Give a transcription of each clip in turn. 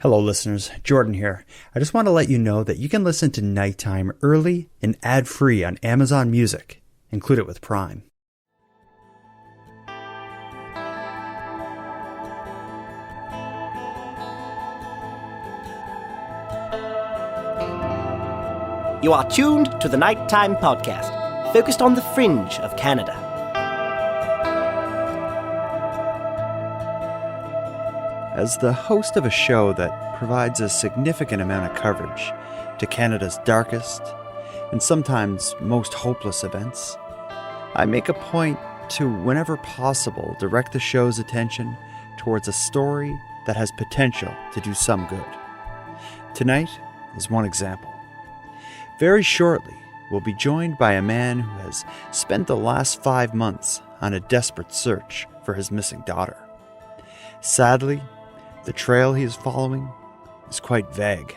Hello listeners, Jordan here. I just want to let you know that you can listen to Nighttime early and ad-free on Amazon Music. Include it with Prime. You are tuned to the Nighttime Podcast, focused on the fringe of Canada. As the host of a show that provides a significant amount of coverage to Canada's darkest and sometimes most hopeless events, I make a point to, whenever possible, direct the show's attention towards a story that has potential to do some good. Tonight is one example. Very shortly, we'll be joined by a man who has spent the last 5 months on a desperate search for his missing daughter. Sadly, the trail he is following is quite vague.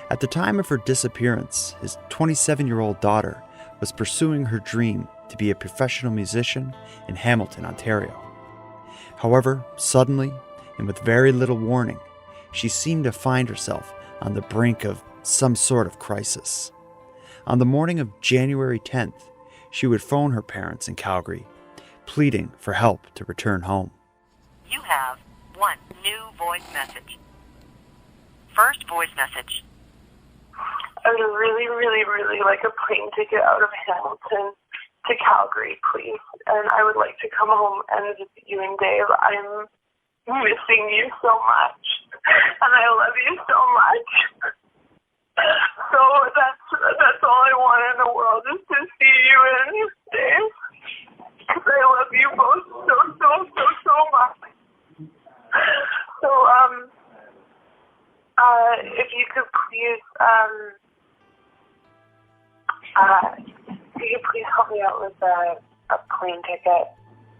At the time of her disappearance, his 27-year-old daughter was pursuing her dream to be a professional musician in Hamilton, Ontario. However, suddenly, and with very little warning, she seemed to find herself on the brink of some sort of crisis. On the morning of January 10th, she would phone her parents in Calgary, pleading for help to return home. You have one new voice message. First voice message. I would really like a plane ticket out of Hamilton to Calgary, please. And I would like to come home and visit you and Dave. I'm missing you so much. And I love you so much. So that's all I want in the world, is to see you and Dave. Because I love you both so much. So, if you could please, help me out with a plane ticket,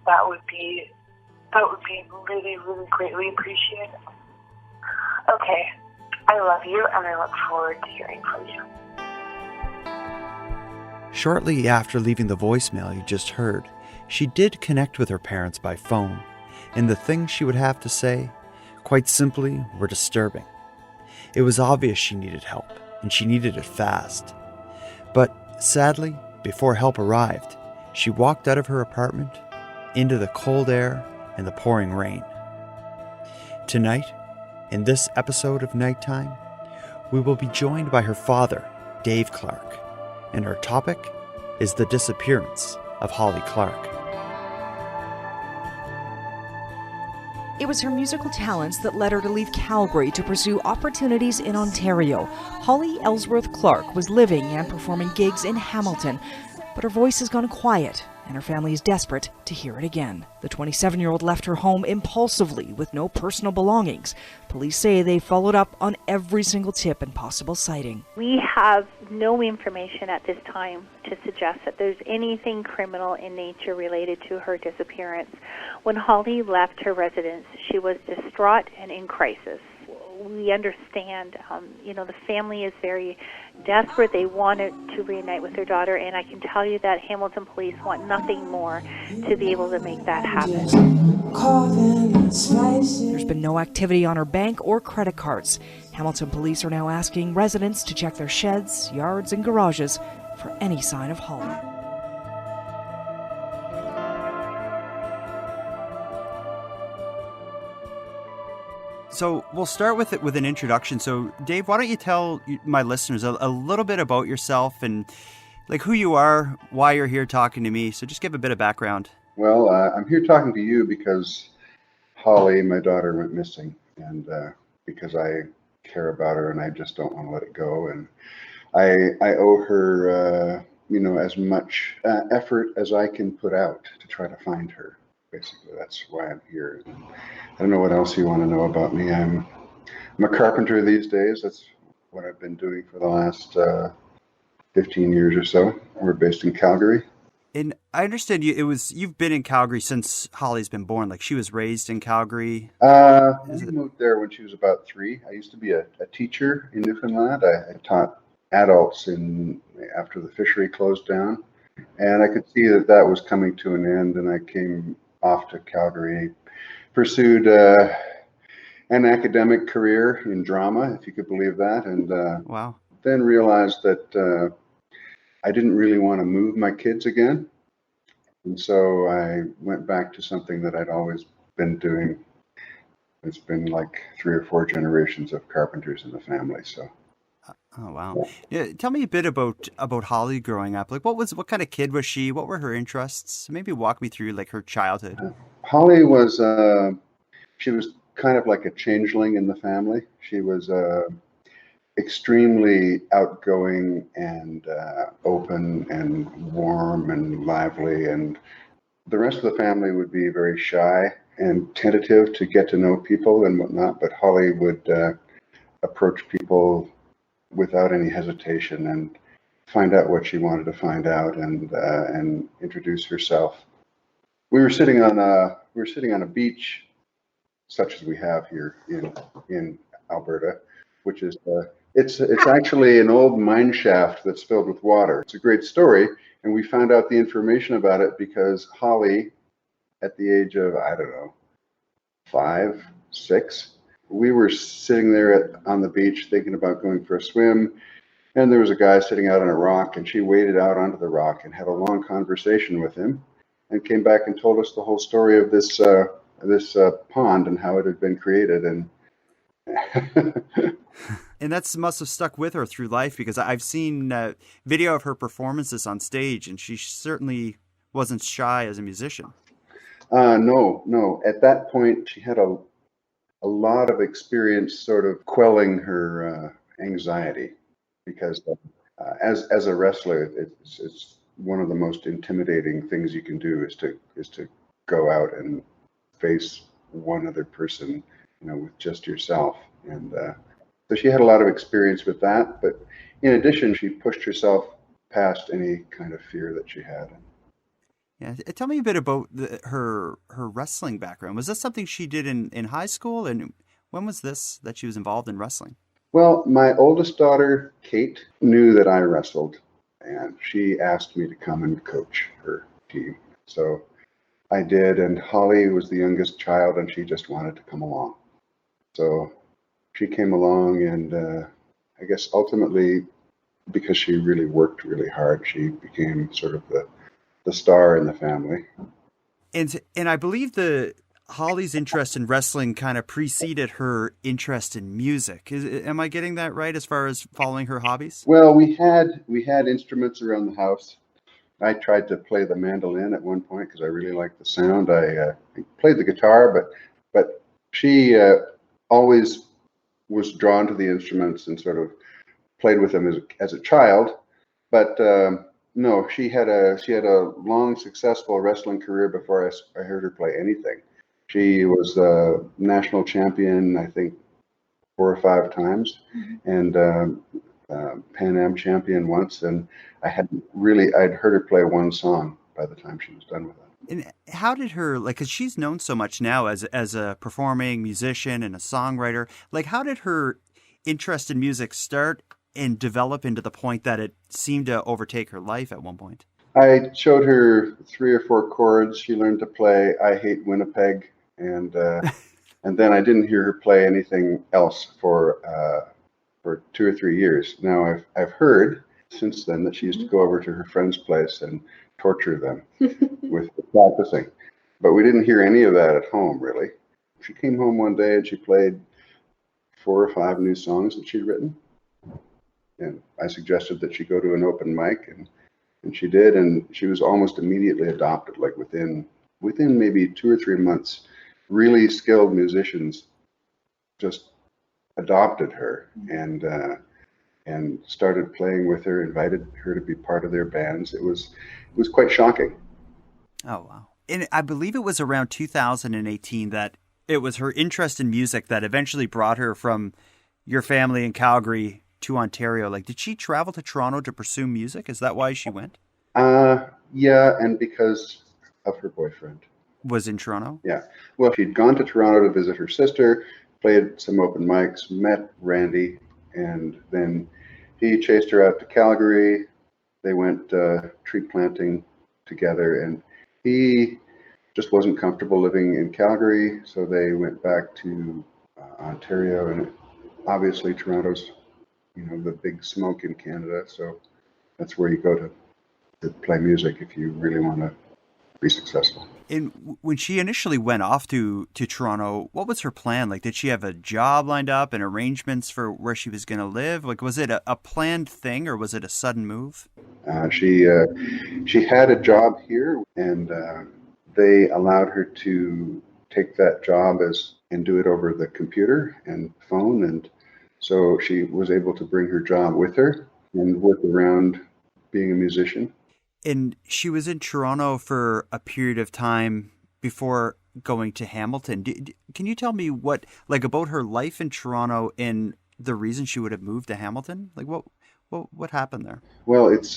that would be really greatly appreciated. Okay, I love you, and I look forward to hearing from you. Shortly after leaving the voicemail you just heard, she did connect with her parents by phone, and the things she would have to say, quite simply, were disturbing. It was obvious she needed help, and she needed it fast. But sadly, before help arrived, she walked out of her apartment into the cold air and the pouring rain. Tonight, in this episode of Nighttime, we will be joined by her father, Dave Clark, and our topic is the disappearance of Holly Clark. It was her musical talents that led her to leave Calgary to pursue opportunities in Ontario. Holly Ellsworth-Clark was living and performing gigs in Hamilton, but her voice has gone quiet, and her family is desperate to hear it again. The 27-year-old left her home impulsively with no personal belongings. Police say they followed up on every single tip and possible sighting. We have no information at this time to suggest that there's anything criminal in nature related to her disappearance. When Holly left her residence, she was distraught and in crisis. We understand, the family is very desperate. They wanted to reunite with their daughter, and I can tell you that Hamilton police want nothing more to be able to make that happen. There's been no activity on her bank or credit cards. Hamilton police are now asking residents to check their sheds, yards, and garages for any sign of Holly. So we'll start with it with an introduction. So Dave, why don't you tell my listeners a little bit about yourself and like who you are, why you're here talking to me. So just give a bit of background. Well, I'm here talking to you because Holly, my daughter, went missing, and because I care about her and I just don't want to let it go. And I owe her, as much effort as I can put out to try to find her. Basically, that's why I'm here. I don't know what else you want to know about me. I'm a carpenter these days. That's what I've been doing for the last 15 years or so. We're based in Calgary. And I understand you've been in Calgary since Holly's been born. Like, she was raised in Calgary. We moved there when she was about 3. I used to be a teacher in Newfoundland. I taught adults after the fishery closed down, and I could see that was coming to an end. And I came off to Calgary, pursued an academic career in drama, if you could believe that, and Wow. then realized that I didn't really want to move my kids again. And so I went back to something that I'd always been doing. It's been like 3 or 4 generations of carpenters in the family. So, Oh wow. Yeah, tell me a bit about Holly growing up. Like what kind of kid was she? What were her interests? Maybe walk me through like her childhood. Holly was she was kind of like a changeling in the family. She was extremely outgoing and open and warm and lively, and the rest of the family would be very shy and tentative to get to know people and whatnot. But Holly would approach people without any hesitation and find out what she wanted to find out and introduce herself. We were sitting on a beach, such as we have here in Alberta, which is it's actually an old mine shaft that's filled with water. It's a great story, and we found out the information about it because Holly, at the age of, I don't know, 5, 6, we were sitting there on the beach thinking about going for a swim, and there was a guy sitting out on a rock, and she waded out onto the rock and had a long conversation with him, and came back and told us the whole story of this pond and how it had been created. And And that must have stuck with her through life because I've seen video of her performances on stage, and she certainly wasn't shy as a musician. No. At that point, she had a lot of experience sort of quelling her anxiety because as a wrestler, it's one of the most intimidating things you can do is to go out and face one other person, with just yourself. And so she had a lot of experience with that. But in addition, she pushed herself past any kind of fear that she had. Yeah, tell me a bit about her wrestling background. Was this something she did in high school, and when was this that she was involved in wrestling? Well, my oldest daughter, Kate, knew that I wrestled, and she asked me to come and coach her team. So I did, and Holly was the youngest child, and she just wanted to come along. So she came along, and I guess ultimately, because she really worked really hard, she became sort of the star in the family. And I believe Holly's interest in wrestling kind of preceded her interest in music. Am I getting that right as far as following her hobbies? Well, we had instruments around the house. I tried to play the mandolin at one point because I really liked the sound. I played the guitar, but she always was drawn to the instruments and sort of played with them as a child. But no, she had a long, successful wrestling career before I heard her play anything. She was a national champion, I think, 4 or 5 times, and Pan Am champion once. And I'd heard her play one song by the time she was done with it. And how did her, like, because she's known so much now as a performing musician and a songwriter, like, how did her interest in music start and develop into the point that it seemed to overtake her life at one point? I showed her 3 or 4 chords. She learned to play I Hate Winnipeg, and then I didn't hear her play anything else for 2 or 3 years. Now I've heard since then that she used to go over to her friend's place and torture them with practicing, but we didn't hear any of that at home really. She came home one day and she played 4 or 5 new songs that she'd written, and I suggested that she go to an open mic, and she did, and she was almost immediately adopted. Like within maybe 2 or 3 months, really skilled musicians just adopted her and started playing with her, invited her to be part of their bands. It was quite shocking. Oh, wow. And I believe it was around 2018 that it was her interest in music that eventually brought her from your family in Calgary to Ontario. Like, did she travel to Toronto to pursue music? Is that why she went? Yeah, and because of her boyfriend. Was in Toronto? Yeah. Well, she'd gone to Toronto to visit her sister, played some open mics, met Randy, and then he chased her out to Calgary. They went tree planting together, and he just wasn't comfortable living in Calgary, so they went back to Ontario, and obviously Toronto's, the big smoke in Canada. So that's where you go to play music if you really want to be successful. And when she initially went off to Toronto, what was her plan? Like, did she have a job lined up and arrangements for where she was going to live? Like, was it a planned thing or was it a sudden move? She had a job here, and they allowed her to take that job and do it over the computer and phone, and so she was able to bring her job with her and work around being a musician. And she was in Toronto for a period of time before going to Hamilton. Can you tell me about her life in Toronto and the reason she would have moved to Hamilton? Like, what happened there? Well, it's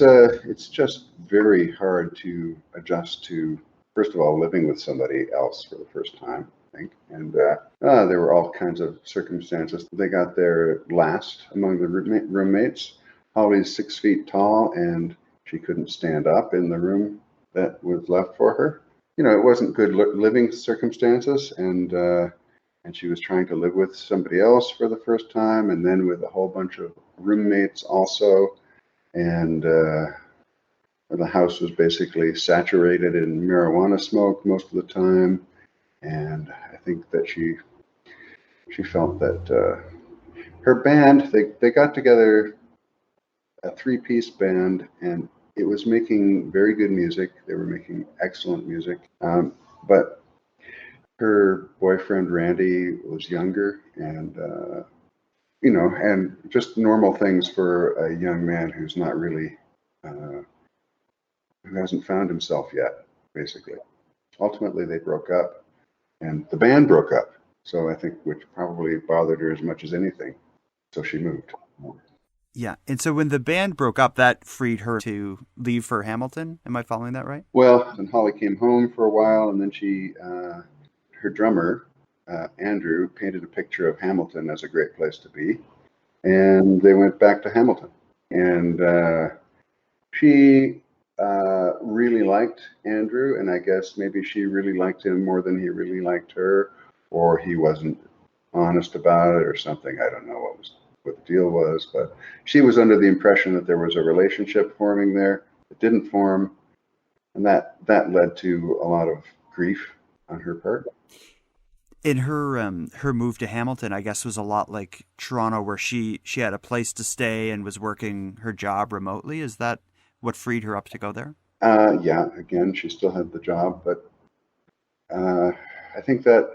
just very hard to adjust to, first of all, living with somebody else for the first time, I think. And there were all kinds of circumstances. They got there last among the roommates. Holly's 6 feet tall, and she couldn't stand up in the room that was left for her. It wasn't good living circumstances, and she was trying to live with somebody else for the first time, and then with a whole bunch of roommates also. And the house was basically saturated in marijuana smoke most of the time. And I think that she felt that her band, they got together, a 3-piece band, and it was making very good music. They were making excellent music. But her boyfriend, Randy, was younger, and, and just normal things for a young man who's not really, who hasn't found himself yet, basically. Ultimately, they broke up, and the band broke up. So I think, which probably bothered her as much as anything. So she moved. Yeah. And so when the band broke up, that freed her to leave for Hamilton. Am I following that right? Well, and Holly came home for a while, and then her drummer, Andrew, painted a picture of Hamilton as a great place to be. And they went back to Hamilton. And she really liked Andrew, and I guess maybe she really liked him more than he really liked her, or he wasn't honest about it or something. I don't know what the deal was, but she was under the impression that there was a relationship forming there. It didn't form, and that led to a lot of grief on her part. In her move to Hamilton, I guess, was a lot like Toronto, where she had a place to stay and was working her job remotely. Is that what freed her up to go there? Yeah, again, she still had the job, but I think that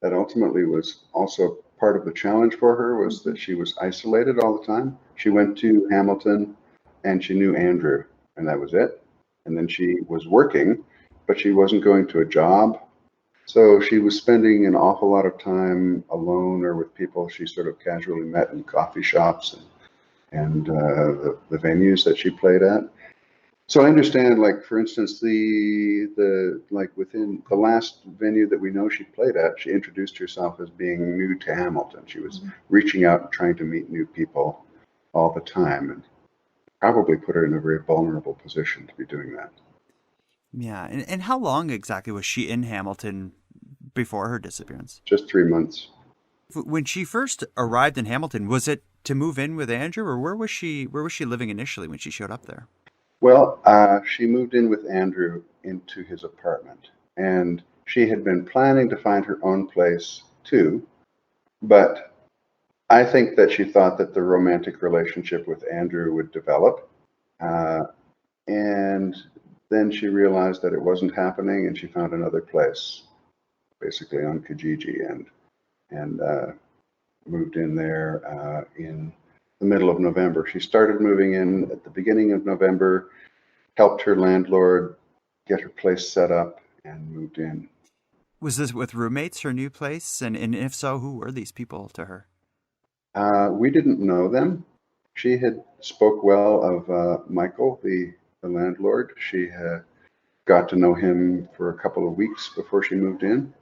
ultimately was also part of the challenge for her, was that she was isolated all the time. She went to Hamilton and she knew Andrew, and that was it. And then she was working, but she wasn't going to a job. So she was spending an awful lot of time alone or with people she sort of casually met in coffee shops and the venues that she played at. So I understand, like, for instance, within the last venue that we know she played at, she introduced herself as being new to Hamilton. She was reaching out and trying to meet new people all the time, and probably put her in a very vulnerable position to be doing that. Yeah. And how long exactly was she in Hamilton before her disappearance? Just 3 months. When she first arrived in Hamilton, was it to move in with Andrew, or where was she living initially when she showed up there? Well, she moved in with Andrew into his apartment, and she had been planning to find her own place too, but I think that she thought that the romantic relationship with Andrew would develop, and then she realized that it wasn't happening, and she found another place, basically on Kijiji, and moved in there in the middle of November. She started moving in at the beginning of November, helped her landlord get her place set up, and moved in. Was this with roommates, her new place? And if so, who were these people to her? We didn't know them. She had spoke well of Michael, the landlord. She had got to know him for a couple of weeks before she moved in.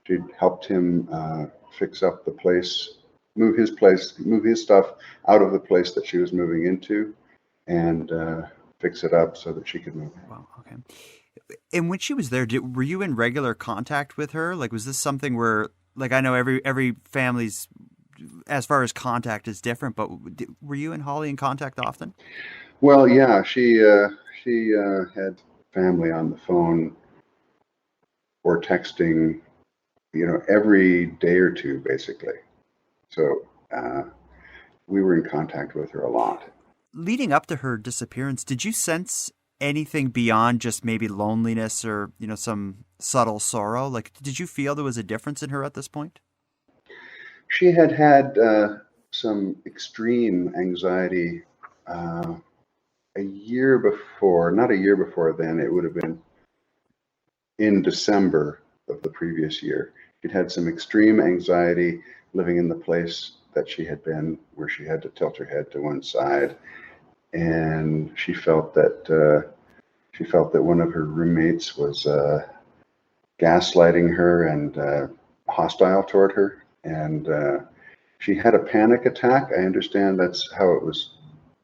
She'd helped him fix up the place, move his stuff out of the place that she was moving into, and fix it up so that she could move. Wow. Okay. And when she was there, were you in regular contact with her? Like, was this something where like, I know every family's, as far as contact, is different, but were you and Holly in contact often? Well, yeah, she had family on the phone or texting, every day or two, basically. So we were in contact with her a lot. Leading up to her disappearance, did you sense anything beyond just maybe loneliness or, some subtle sorrow? Like, did you feel there was a difference in her at this point? She had some extreme anxiety a year before, not a year before then, it would have been in December of the previous year. She'd had some extreme anxiety living in the place that she had been, where she had to tilt her head to one side. And she felt that one of her roommates was gaslighting her and hostile toward her. And she had a panic attack. I understand that's how it was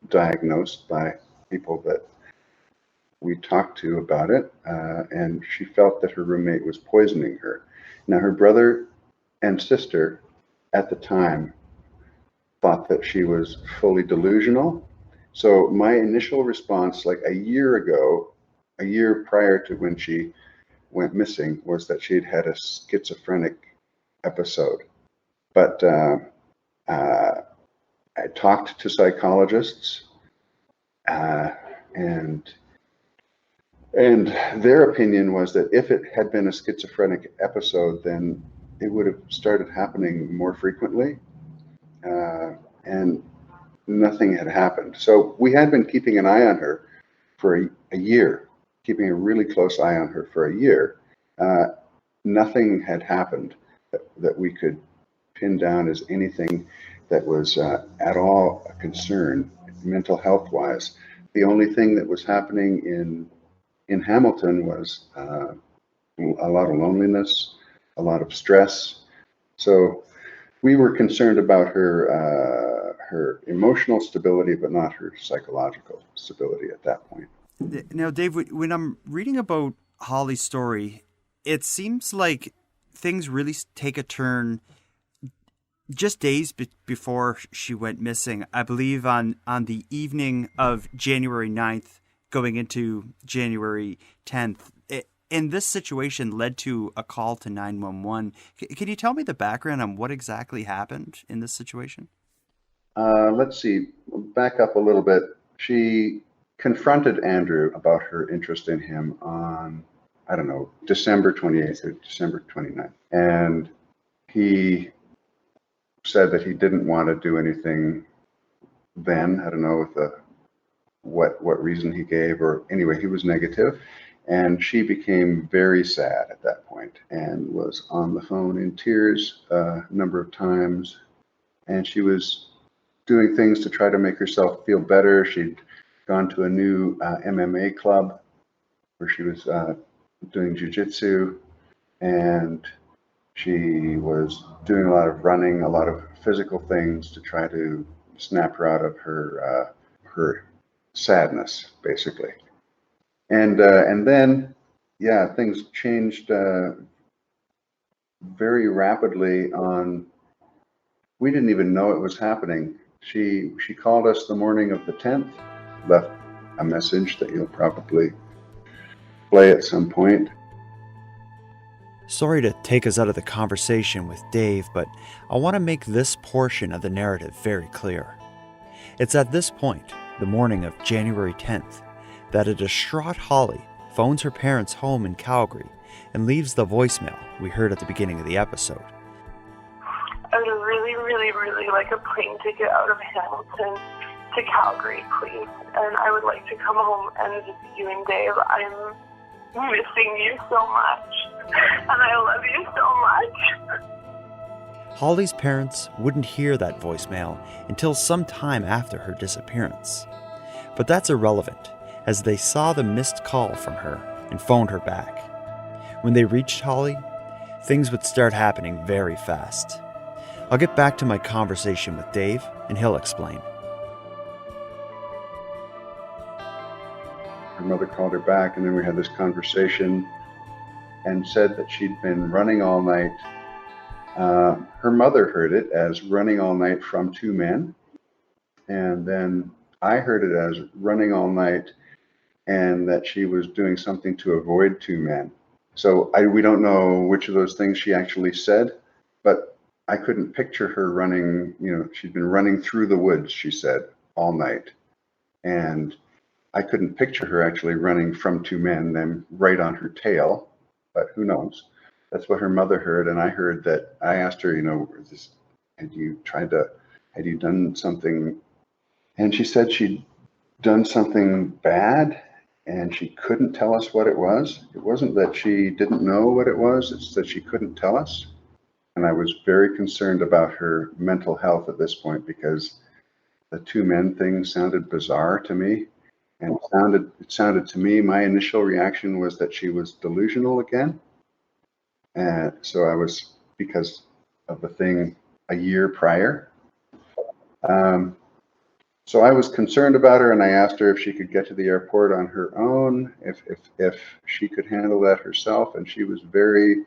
diagnosed by people that we talked to about it. And she felt that her roommate was poisoning her. Now, her brother and sister at the time thought that she was fully delusional. So my initial response, like a year prior to when she went missing, was that she'd had a schizophrenic episode. But I talked to psychologists, and their opinion was that if it had been a schizophrenic episode, then it would have started happening more frequently, and nothing had happened. So we had been keeping an eye on her for a year, keeping a really close eye on her for a year. Nothing had happened that we could pin down as anything that was at all a concern, mental health wise. The only thing that was happening in Hamilton was a lot of loneliness, a lot of stress. So we were concerned about her emotional stability, but not her psychological stability at that point. Now, Dave, when I'm reading about Holly's story, it seems like things really take a turn just days before she went missing. I believe on the evening of January 9th, going into January 10th. And this situation led to a call to 911. Can you tell me the background on what exactly happened in this situation? Let's see, back up a little bit. She confronted Andrew about her interest in him on, December 28th or December 29th. And he said that he didn't want to do anything then. I don't know what reason he gave, or anyway, he was negative. And she became very sad at that point and was on the phone in tears a number of times. And she was doing things to try to make herself feel better. She'd gone to a new MMA club where she was doing jiu-jitsu, and she was doing a lot of running, a lot of physical things to try to snap her out of her sadness, basically. And then, things changed very rapidly. We didn't even know it was happening. She called us the morning of the 10th, left a message that you'll probably play at some point. Sorry to take us out of the conversation with Dave, but I want to make this portion of the narrative very clear. It's at this point, the morning of January 10th, that a distraught Holly phones her parents' home in Calgary and leaves the voicemail we heard at the beginning of the episode. I would really, really, really like a plane ticket out of Hamilton to Calgary, please. And I would like to come home and visit you and Dave. I'm missing you so much, and I love you so much. Holly's parents wouldn't hear that voicemail until some time after her disappearance. But that's irrelevant, as they saw the missed call from her and phoned her back. When they reached Holly, things would start happening very fast. I'll get back to my conversation with Dave, and he'll explain. Her mother called her back, and then we had this conversation and said that she'd been running all night Her mother heard it as running all night from two men, and then I heard it as running all night and that she was doing something to avoid two men. So we don't know which of those things she actually said, but I couldn't picture her running. She'd been running through the woods, she said, all night. And I couldn't picture her actually running from two men, them right on her tail, but who knows? That's what her mother heard. And I heard that. I asked her, had you done something? And she said she'd done something bad and she couldn't tell us what it was. It wasn't that she didn't know what it was, it's that she couldn't tell us. And I was very concerned about her mental health at this point because the two men thing sounded bizarre to me. And it sounded to me, my initial reaction was that she was delusional again. And so I was, because of the thing a year prior. So I was concerned about her, and I asked her if she could get to the airport on her own, if she could handle that herself, and she was very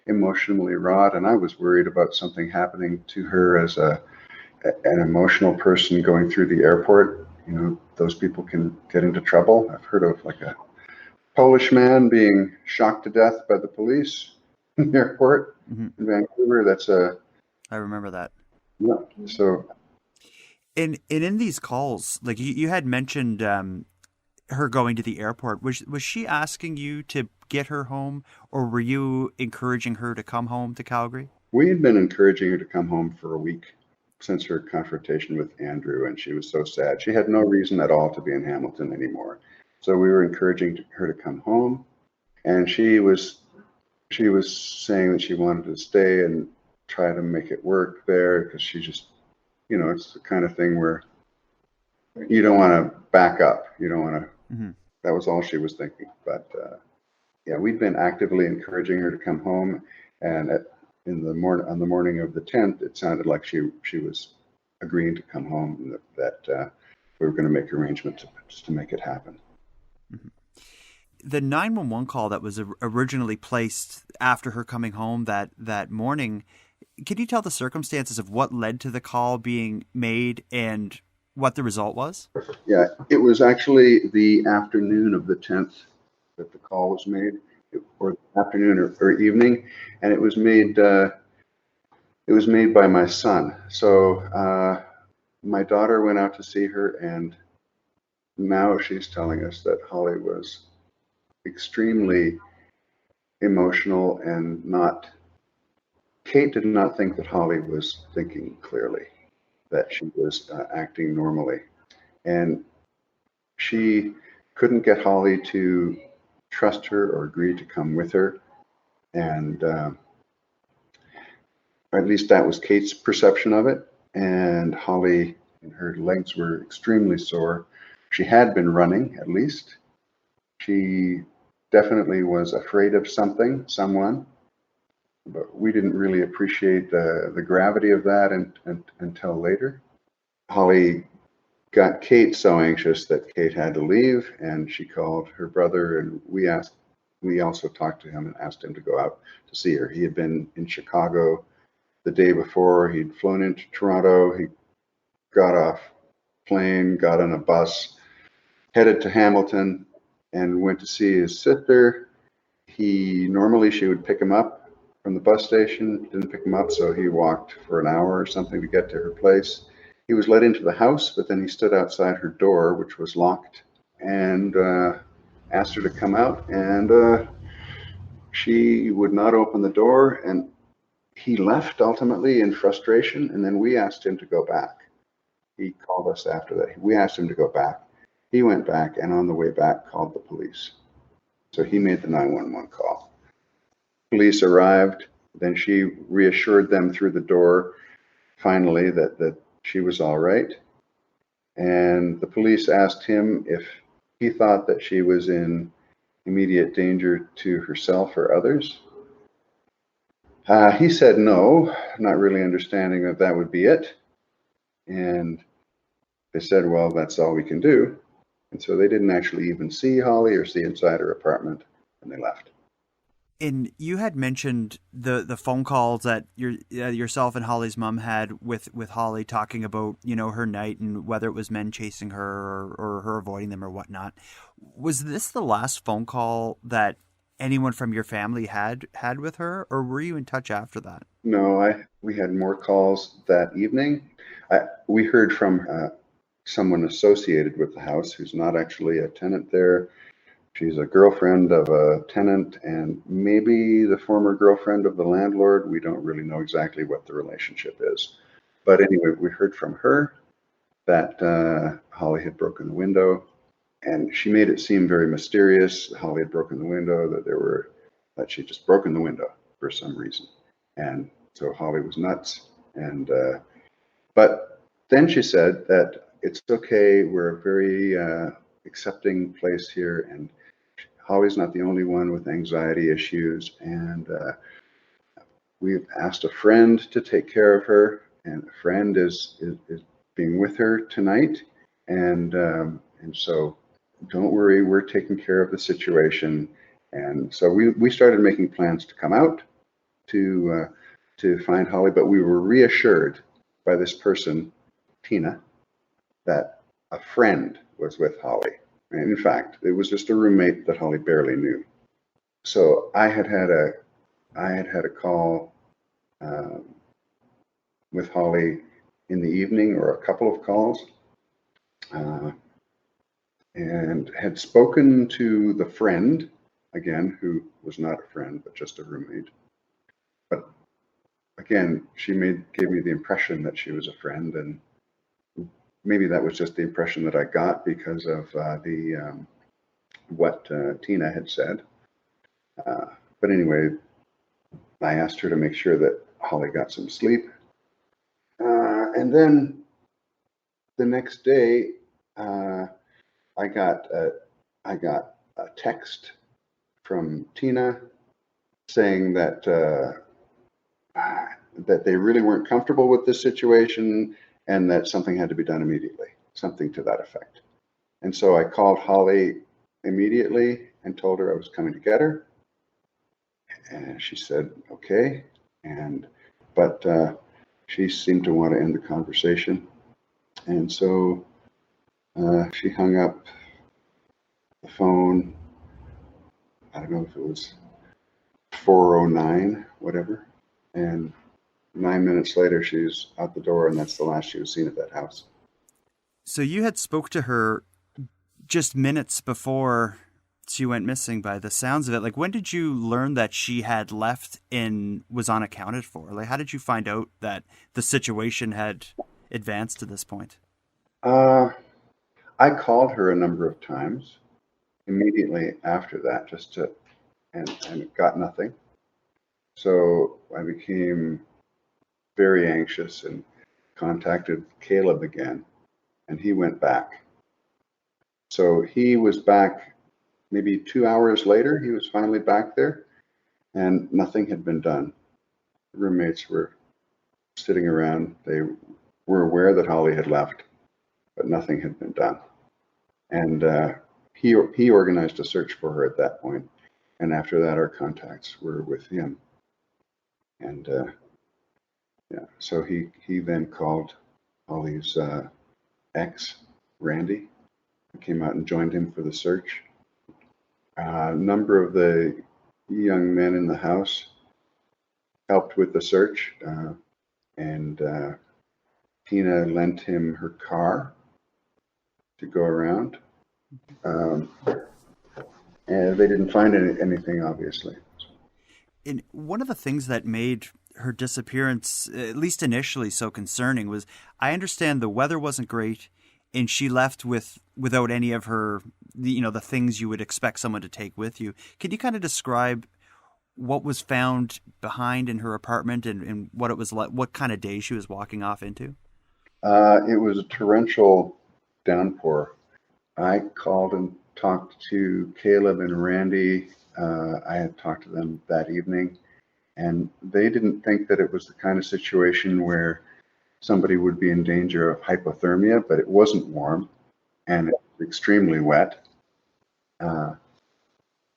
emotionally wrought, and I was worried about something happening to her as an emotional person going through the airport. Those people can get into trouble. I've heard of like a Polish man being shocked to death by the police in the airport in Vancouver. I remember that. Yeah. So. And in these calls, like you had mentioned her going to the airport. Was she asking you to get her home, or were you encouraging her to come home to Calgary? We had been encouraging her to come home for a week since her confrontation with Andrew, and she was so sad. She had no reason at all to be in Hamilton anymore. So we were encouraging her to come home, and she was saying that she wanted to stay and try to make it work there because she just, it's the kind of thing where you don't want to back up. You don't want to. Mm-hmm. That was all she was thinking. But we'd been actively encouraging her to come home, and on the morning of the 10th, it sounded like she was agreeing to come home, and that we were going to make arrangements to make it happen. Mm-hmm. The 911 call that was originally placed after her coming home that morning. Can you tell the circumstances of what led to the call being made and what the result was? Yeah, it was actually the afternoon of the 10th that the call was made, or afternoon or evening, and it was made by my son. So my daughter went out to see her, and now she's telling us that Holly was extremely emotional and Kate did not think that Holly was thinking clearly, that she was acting normally. And she couldn't get Holly to trust her or agree to come with her. And at least that was Kate's perception of it. And Holly, her legs were extremely sore. She had been running, at least. She definitely was afraid of someone. But we didn't really appreciate the gravity of that until later. Holly got Kate so anxious that Kate had to leave, and she called her brother, and we also talked to him and asked him to go out to see her. He had been in Chicago the day before. He'd flown into Toronto. He got off plane, got on a bus, headed to Hamilton, and went to see his sister. Normally she would pick him up from the bus station, didn't pick him up, so he walked for an hour or something to get to her place. He was let into the house, but then he stood outside her door, which was locked, and asked her to come out, and she would not open the door, and he left ultimately in frustration, and then we asked him to go back. He called us after that. We asked him to go back. He went back, and on the way back called the police. So he made the 911 call. Police arrived, then she reassured them through the door, finally, that she was all right. And the police asked him if he thought that she was in immediate danger to herself or others. He said no, not really understanding that would be it. And they said, well, that's all we can do. And so they didn't actually even see Holly or see inside her apartment, and they left. And you had mentioned the phone calls that yourself and Holly's mom had with Holly talking about, her night and whether it was men chasing her or her avoiding them or whatnot. Was this the last phone call that anyone from your family had with her, or were you in touch after that? No, we had more calls that evening. We heard from someone associated with the house who's not actually a tenant there. She's a girlfriend of a tenant and maybe the former girlfriend of the landlord. We don't really know exactly what the relationship is. But anyway, we heard from her that Holly had broken the window, and she made it seem very mysterious. Holly had broken the window, that she'd just broken the window for some reason. And so Holly was nuts. And but then she said that it's okay. We're a very accepting place here, and Holly's not the only one with anxiety issues. And we've asked a friend to take care of her, and a friend is being with her tonight. And so don't worry, we're taking care of the situation. And so we started making plans to come out to find Holly, but we were reassured by this person, Tina, that a friend was with Holly. And in fact, it was just a roommate that Holly barely knew. So I had had a call with Holly in the evening, or a couple of calls, and had spoken to the friend, again, who was not a friend, but just a roommate. But again, she gave me the impression that she was a friend, and maybe that was just the impression that I got because of what Tina had said. But anyway, I asked her to make sure that Holly got some sleep. And then the next day, I got a text from Tina saying that they really weren't comfortable with this situation and that something had to be done immediately, something to that effect. And so I called Holly immediately and told her I was coming to get her. And she said, okay. But she seemed to want to end the conversation. And so she hung up the phone. I don't know if it was 4:09, whatever. And 9 minutes later, she's out the door, and that's the last she was seen at that house. So you had spoke to her just minutes before she went missing by the sounds of it. Like, when did you learn that she had left and was unaccounted for? Like, how did you find out that the situation had advanced to this point? I called her a number of times immediately after that, and got nothing. So I became very anxious and contacted Caleb again, and he went back. So he was back maybe 2 hours later. He was finally back there, and nothing had been done. The roommates were sitting around. They were aware that Holly had left, but nothing had been done. And he organized a search for her at that point. And after that, our contacts were with him. And so he then called Holly's ex, Randy, who came out and joined him for the search. A number of the young men in the house helped with the search, and Tina lent him her car to go around. And they didn't find anything, obviously. And one of the things that made her disappearance, at least initially, so concerning was, I understand the weather wasn't great, and she left without any of her, the things you would expect someone to take with you. Can you kind of describe what was found behind in her apartment and what it was like, what kind of day she was walking off into? It was a torrential downpour. I called and talked to Caleb and Randy. I had talked to them that evening, and they didn't think that it was the kind of situation where somebody would be in danger of hypothermia, but it wasn't warm and it was extremely wet.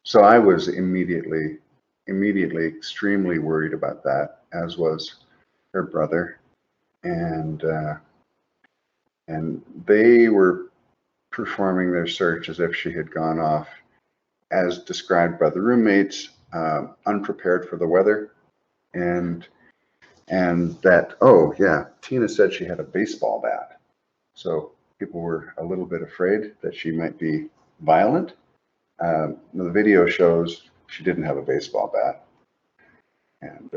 So I was immediately immediately extremely worried about that, as was her brother, and they were performing their search as if she had gone off, as described by the roommates, unprepared for the weather, and that, oh yeah, Tina said she had a baseball bat, so people were a little bit afraid that she might be violent. The video shows she didn't have a baseball bat, and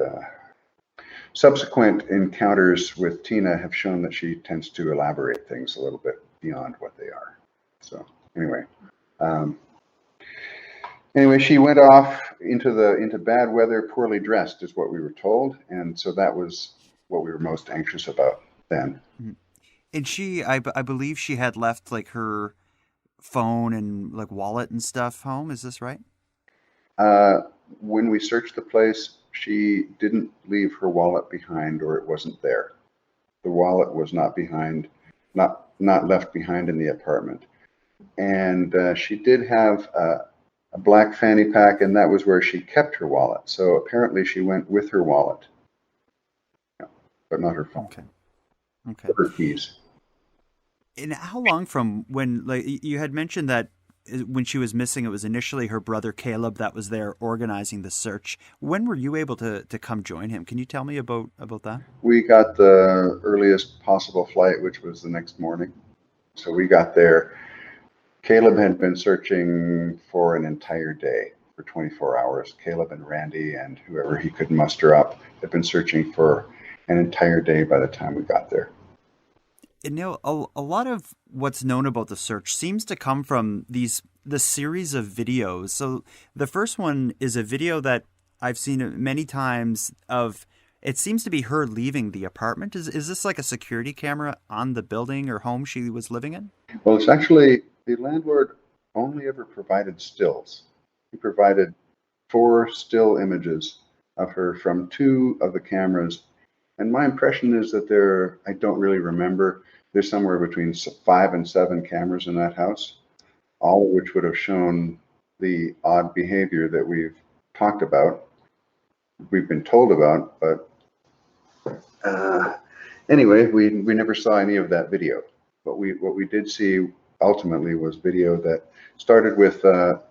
subsequent encounters with Tina have shown that she tends to elaborate things a little bit beyond what they are. So um, anyway, she went off into bad weather, poorly dressed, is what we were told, and so that was what we were most anxious about then. And I believe she had left like her phone and like wallet and stuff home. Is this right? When we searched the place, she didn't leave her wallet behind, or it wasn't there. The wallet was not left behind in the apartment. And she did have a black fanny pack, and that was where she kept her wallet. So apparently she went with her wallet, but not her phone. Okay. Or her keys. And how long from when, like you had mentioned that when she was missing, it was initially her brother Caleb that was there organizing the search. When were you able to come join him? Can you tell me about that? We got the earliest possible flight, which was the next morning. So we got there. Caleb had been searching for an entire day, for 24 hours. Caleb and Randy and whoever he could muster up had been searching for an entire day by the time we got there. And Neil, a lot of what's known about the search seems to come from the series of videos. So the first one is a video that I've seen many times of. It seems to be her leaving the apartment. Is this like a security camera on the building or home she was living in? Well, it's actually, the landlord only ever provided stills. He provided 4 still images of her from 2 of the cameras. And my impression is that I don't really remember, there's somewhere between 5 and 7 cameras in that house, all of which would have shown the odd behavior that we've talked about, we've been told about, but anyway, we never saw any of that video. But what we did see ultimately was video that started with the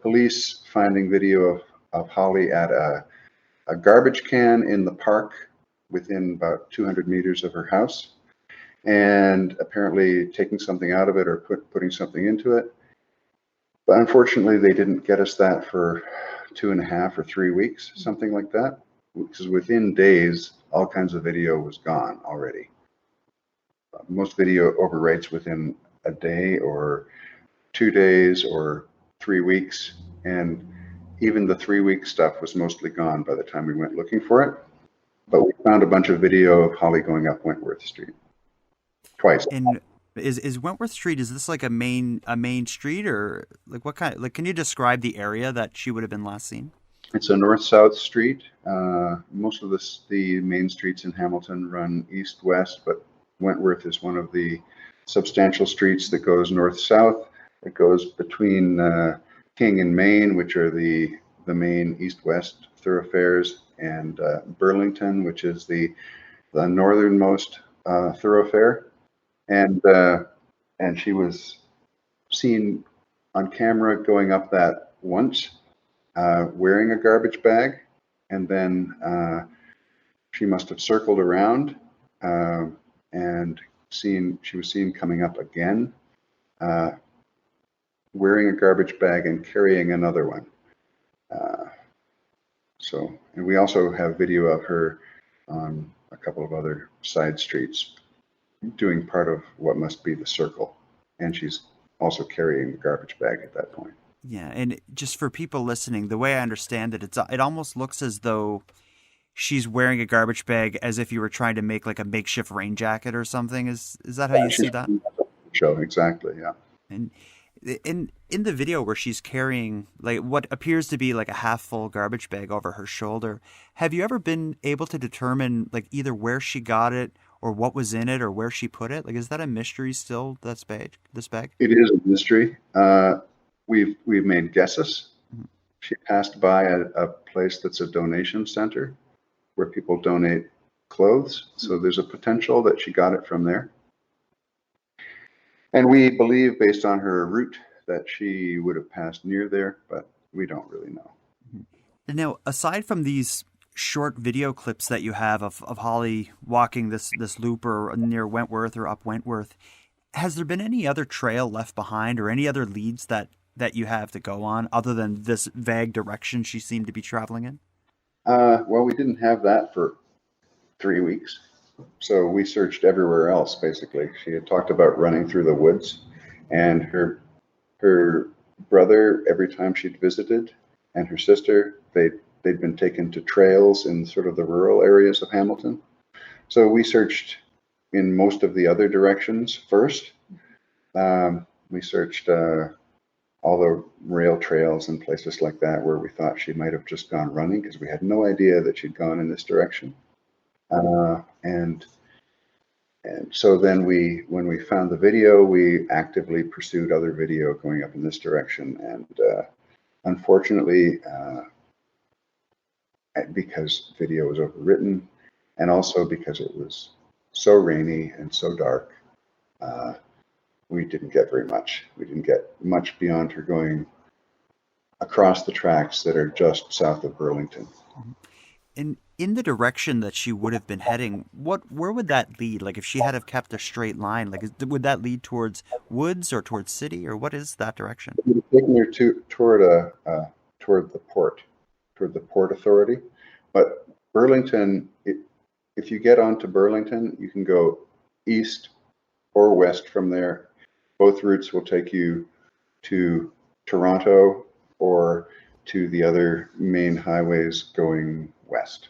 police finding video of Holly at a garbage can in the park within about 200 meters of her house, and apparently taking something out of it or putting something into it. But unfortunately, they didn't get us that for 2.5 or 3 weeks, something like that, because within days, all kinds of video was gone already. Most video overwrites within a day or 2 days or 3 weeks, and even the 3-week stuff was mostly gone by the time we went looking for it. But we found a bunch of video of Holly going up Wentworth Street twice. And is Wentworth Street, is this like a main street, or like what kind? Like, can you describe the area that she would have been last seen? It's a north-south street. Most of the main streets in Hamilton run east-west, but Wentworth is one of the substantial streets that goes north-south. It goes between King and Main, which are the main east-west thoroughfares, and Burlington, which is the northernmost thoroughfare. And she was seen on camera going up that once, wearing a garbage bag, and then she must have circled around and she was seen coming up again, wearing a garbage bag and carrying another one. And we also have video of her on a couple of other side streets doing part of what must be the circle, and she's also carrying the garbage bag at that point. Yeah, and just for people listening, the way I understand it, it almost looks as though she's wearing a garbage bag as if you were trying to make like a makeshift rain jacket or something. Is that how you see that? Show exactly, yeah. And in the video where she's carrying like what appears to be like a half full garbage bag over her shoulder, have you ever been able to determine like either where she got it or what was in it or where she put it? Like, is that a mystery still, this bag? It is a mystery. We've made guesses. she passed by a place that's a donation center where people donate clothes. So there's a potential that she got it from there. And we believe, based on her route, that she would have passed near there, but we don't really know. And now, aside from these short video clips that you have of Holly walking this loop or near Wentworth or up Wentworth, has there been any other trail left behind or any other leads that you have to go on other than this vague direction she seemed to be traveling in? Well, we didn't have that for 3 weeks. So we searched everywhere else, basically. She had talked about running through the woods, and her brother, every time she'd visited, and her sister, they'd been taken to trails in sort of the rural areas of Hamilton. So we searched in most of the other directions first. We searched all the rail trails and places like that where we thought she might have just gone running, because we had no idea that she'd gone in this direction. And so then when we found the video, we actively pursued other video going up in this direction. And unfortunately, because video was overwritten, and also because it was so rainy and so dark, we didn't get very much. We didn't get much beyond her going across the tracks that are just south of Burlington. And in the direction that she would have been heading, where would that lead? Like, if she had have kept a straight line, like, would that lead towards woods or towards city, or what is that direction? It would have taken her toward the Port Authority. But Burlington, if you get onto Burlington, you can go east or west from there. Both routes will take you to Toronto or to the other main highways going west.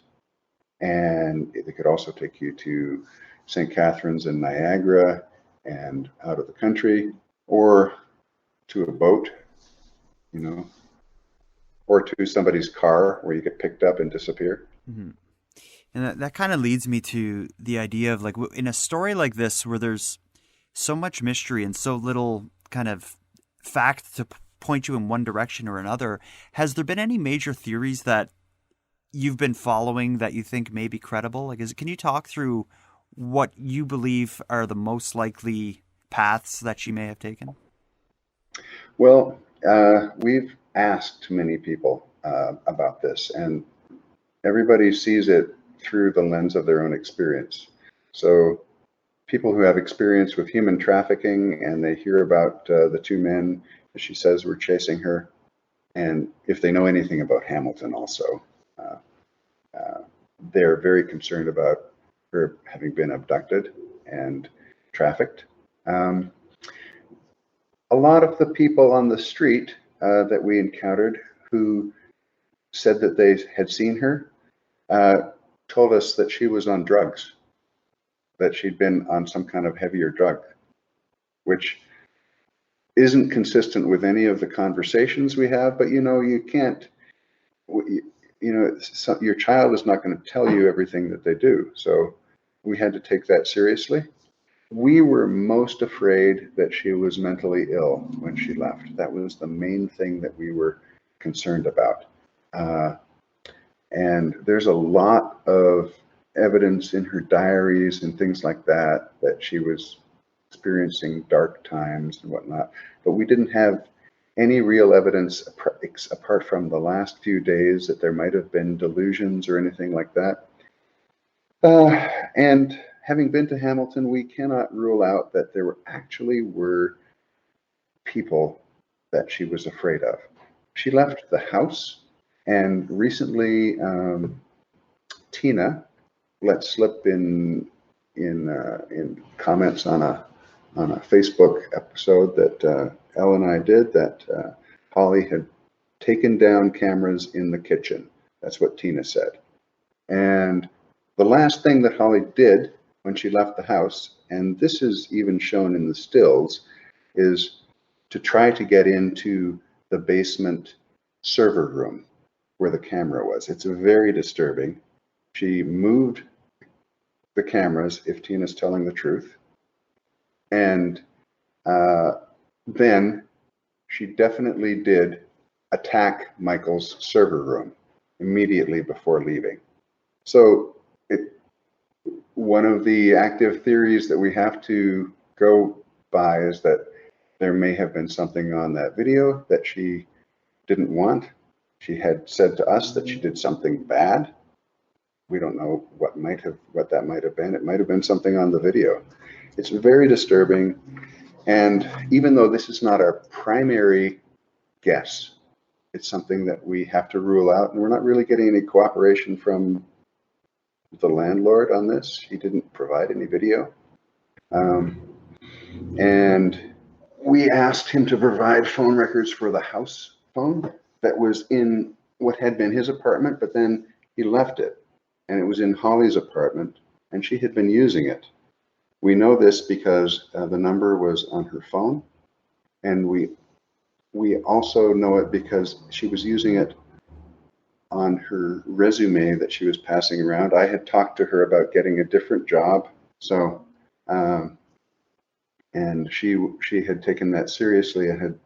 And they could also take you to St. Catharines and Niagara and out of the country, or to a boat, or to somebody's car where you get picked up and disappear. Mm-hmm. And that kind of leads me to the idea of, like, in a story like this where there's so much mystery and so little kind of fact to point you in one direction or another, has there been any major theories that you've been following that you think may be credible? Like, can you talk through what you believe are the most likely paths that she may have taken? Well, we've asked many people about this, and everybody sees it through the lens of their own experience. So people who have experience with human trafficking, and they hear about the two men that she says were chasing her, and if they know anything about Hamilton also, they're very concerned about her having been abducted and trafficked. A lot of the people on the street that we encountered who said that they had seen her told us that she was on drugs, that she'd been on some kind of heavier drug, which isn't consistent with any of the conversations we have. But you can't, your child is not going to tell you everything that they do. So we had to take that seriously. We were most afraid that she was mentally ill when she left. That was the main thing that we were concerned about. And there's a lot of evidence in her diaries and things like that she was experiencing dark times and whatnot. But we didn't have any real evidence apart from the last few days that there might have been delusions or anything like that. And having been to Hamilton, we cannot rule out that there were people that she was afraid of. She left the house, and recently Tina let slip in comments on a Facebook episode that Elle and I did, that Holly had taken down cameras in the kitchen. That's what Tina said. And the last thing that Holly did when she left the house, and this is even shown in the stills, is to try to get into the basement server room where the camera was. It's very disturbing. She moved the cameras, if Tina's telling the truth. And then she definitely did attack Michael's server room immediately before leaving. So one of the active theories that we have to go by is that there may have been something on that video that she didn't want. She had said to us that she did something bad. We don't know what that might have been. It might have been something on the video. It's very disturbing. And even though this is not our primary guess, it's something that we have to rule out. And we're not really getting any cooperation from the landlord on this. He didn't provide any video. And we asked him to provide phone records for the house phone that was in what had been his apartment, but then he left it. And it was in Holly's apartment, and she had been using it. We know this because the number was on her phone, and we also know it because she was using it on her resume that she was passing around. I had talked to her about getting a different job, so and she had taken that seriously and had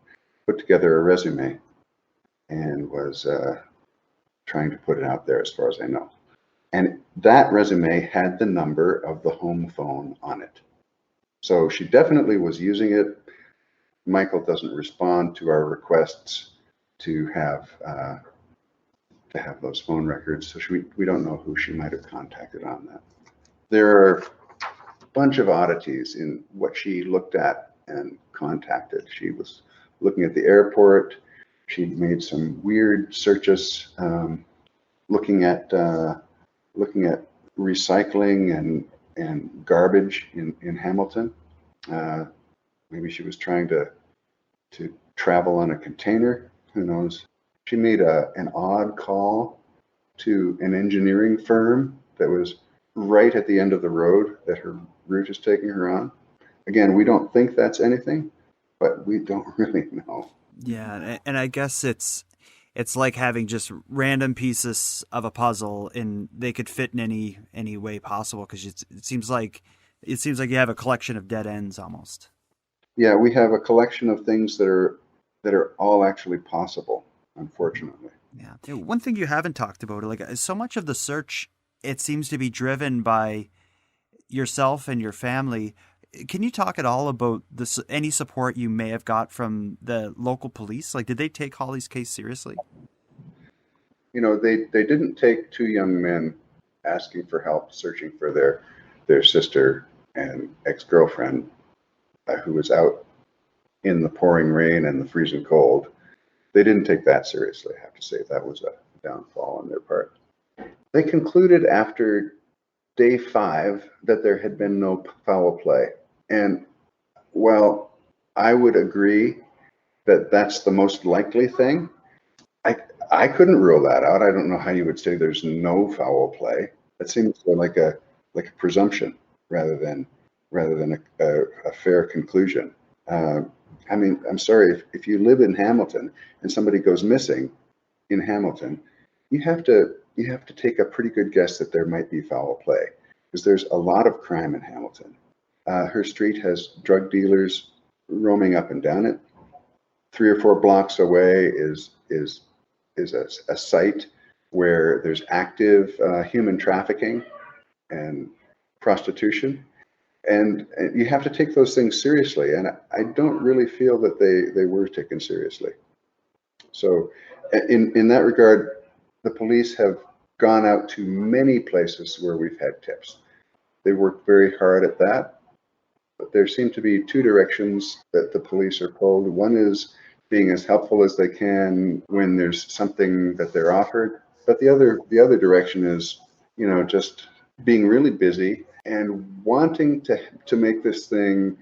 put together a resume and was trying to put it out there, as far as I know. And that resume had the number of the home phone on it. So she definitely was using it. Michael doesn't respond to our requests to have those phone records, so we don't know who she might have contacted on that. There are a bunch of oddities in what she looked at and contacted. She was looking at the airport. She made some weird searches, looking at recycling and garbage in Hamilton. Maybe she was trying to travel on a container. Who knows? She made an odd call to an engineering firm that was right at the end of the road that her route is taking her on. Again, we don't think that's anything, but we don't really know. Yeah, and I guess it's like having just random pieces of a puzzle, and they could fit in any way possible, because it seems like you have a collection of dead ends almost. Yeah, we have a collection of things that are all actually possible, unfortunately. Yeah. One thing you haven't talked about, like, so much of the search, it seems to be driven by yourself and your family. Can you talk at all about any support you may have got from the local police? Like, did they take Holly's case seriously? You know, they didn't take two young men asking for help searching for their sister and ex-girlfriend who was out in the pouring rain and the freezing cold. They didn't take that seriously, I have to say. That was a downfall on their part. They concluded after day 5 that there had been no foul play. And while I would agree that that's the most likely thing, I couldn't rule that out. I don't know how you would say there's no foul play. That seems like a presumption rather than a fair conclusion. I mean, I'm sorry, if you live in Hamilton and somebody goes missing in Hamilton, you have to take a pretty good guess that there might be foul play, because there's a lot of crime in Hamilton. Her street has drug dealers roaming up and down it. 3 or 4 blocks away is a site where there's active human trafficking and prostitution. And you have to take those things seriously. And I don't really feel that they were taken seriously. So in that regard, the police have gone out to many places where we've had tips. They worked very hard at that. But there seem to be 2 directions that the police are pulled. One is being as helpful as they can when there's something that they're offered. But the other direction is, you know, just being really busy and wanting to make this thing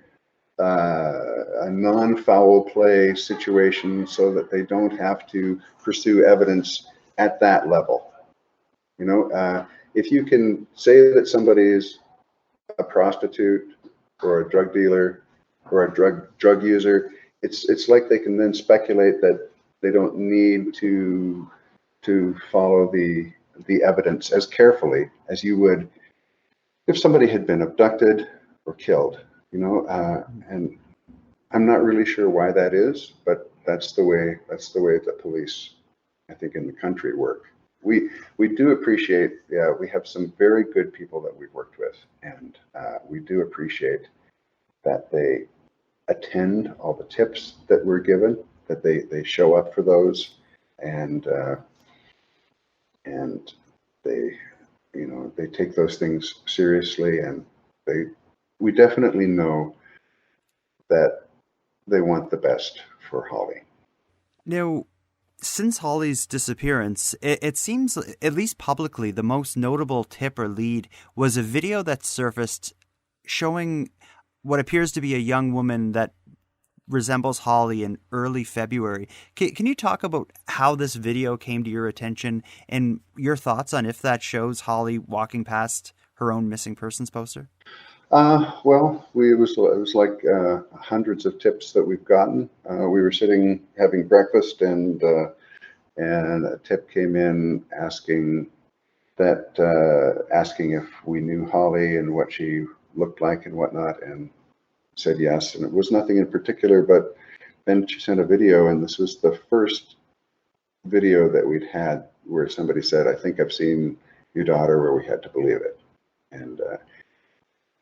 a non-foul play situation so that they don't have to pursue evidence at that level. You know, if you can say that somebody is a prostitute or a drug dealer or a drug user, it's like they can then speculate that they don't need to follow the evidence as carefully as you would if somebody had been abducted or killed, you know, and I'm not really sure why that is, but that's the way the police, I think, in the country work. We do appreciate, we have some very good people that we've worked with, and we do appreciate that they attend all the tips that we're given, that they show up for those, and they, they take those things seriously, and we definitely know that they want the best for Holly. Now, since Holly's disappearance, it seems, at least publicly, the most notable tip or lead was a video that surfaced showing what appears to be a young woman that resembles Holly in early February. Can you talk about how this video came to your attention and your thoughts on if that shows Holly walking past her own missing persons poster? Well, it was like hundreds of tips that we've gotten. We were sitting having breakfast, and a tip came in asking if we knew Holly and what she looked like and whatnot, and said yes. And it was nothing in particular, but then she sent a video, and this was the first video that we'd had where somebody said, "I think I've seen your daughter," where we had to believe it. And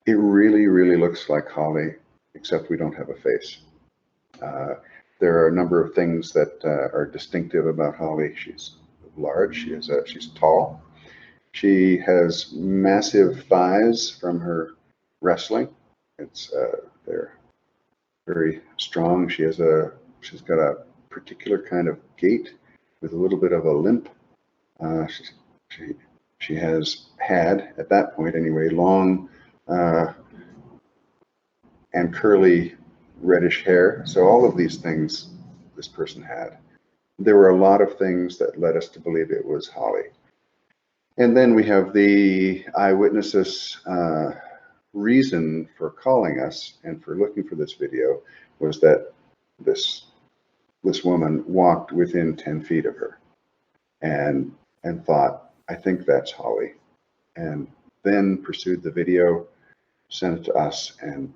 it really, really looks like Holly, except we don't have a face. There are a number of things that are distinctive about Holly. She's large. She's tall. She has massive thighs from her wrestling. They're very strong. She's got a particular kind of gait with a little bit of a limp. She has had, at that point anyway, long and curly reddish hair. So all of these things this person had. There were a lot of things that led us to believe it was Holly. And then we have the eyewitnesses' reason for calling us and for looking for this video was that this woman walked within 10 feet of her and thought, I think that's Holly. And then pursued the video, sent it to us, and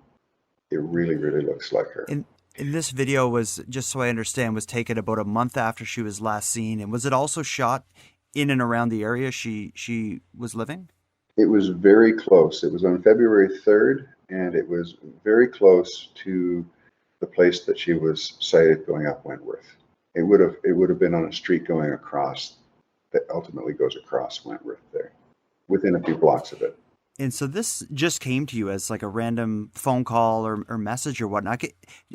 it really, really looks like her. And this video was, just so I understand, was taken about a month after she was last seen. And was it also shot in and around the area she was living? It was very close. It was on February 3rd, and it was very close to the place that she was sighted going up Wentworth. It would have been on a street going across that ultimately goes across Wentworth there, within a few blocks of it. And so this just came to you as like a random phone call or message or whatnot.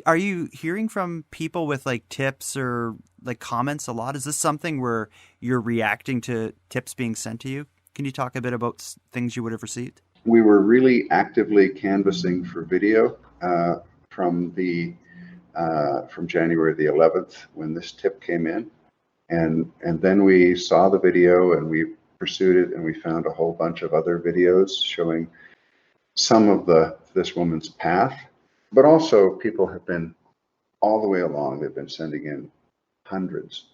Are you hearing from people with like tips or like comments a lot? Is this something where you're reacting to tips being sent to you? Can you talk a bit about things you would have received? We were really actively canvassing for video from January the 11th when this tip came in. And then we saw the video and we pursued it, and we found a whole bunch of other videos showing some of this woman's path. But also people have been all the way along. They've been sending in hundreds.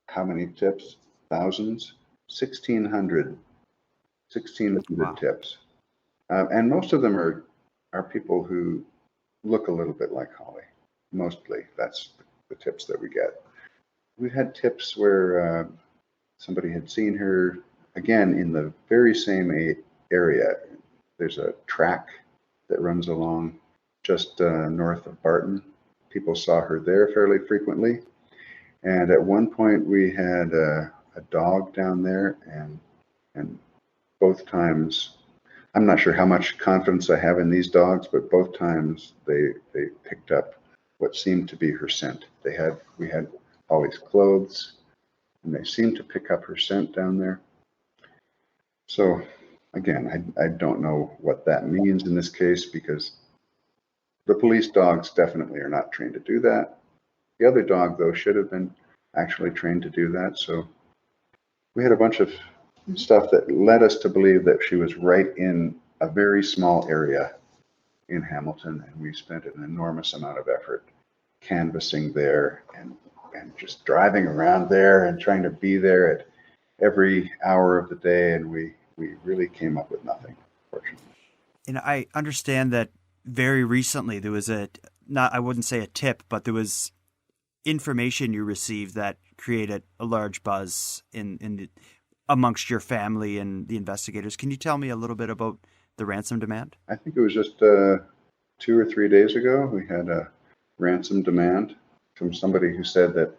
How many tips? Thousands? 1,600 Wow. tips. And most of them are people who look a little bit like Holly. Mostly, that's the tips that we get. We've had tips where somebody had seen her, again, in the very same area. There's a track that runs along just north of Barton. People saw her there fairly frequently. And at one point we had a dog down there, and both times, I'm not sure how much confidence I have in these dogs, but both times they picked up what seemed to be her scent. We had Holly's clothes, and they seemed to pick up her scent down there. So again, I don't know what that means in this case, because the police dogs definitely are not trained to do that. The other dog, though, should have been actually trained to do that. So we had a bunch of stuff that led us to believe that she was right in a very small area in Hamilton, and we spent an enormous amount of effort canvassing there and just driving around there and trying to be there at every hour of the day, and we really came up with nothing, fortunately. And I understand that very recently there was I wouldn't say a tip, but there was information you received that created a large buzz amongst your family and the investigators. Can you tell me a little bit about the ransom demand? I think it was just 2 or 3 days ago, we had a ransom demand from somebody who said that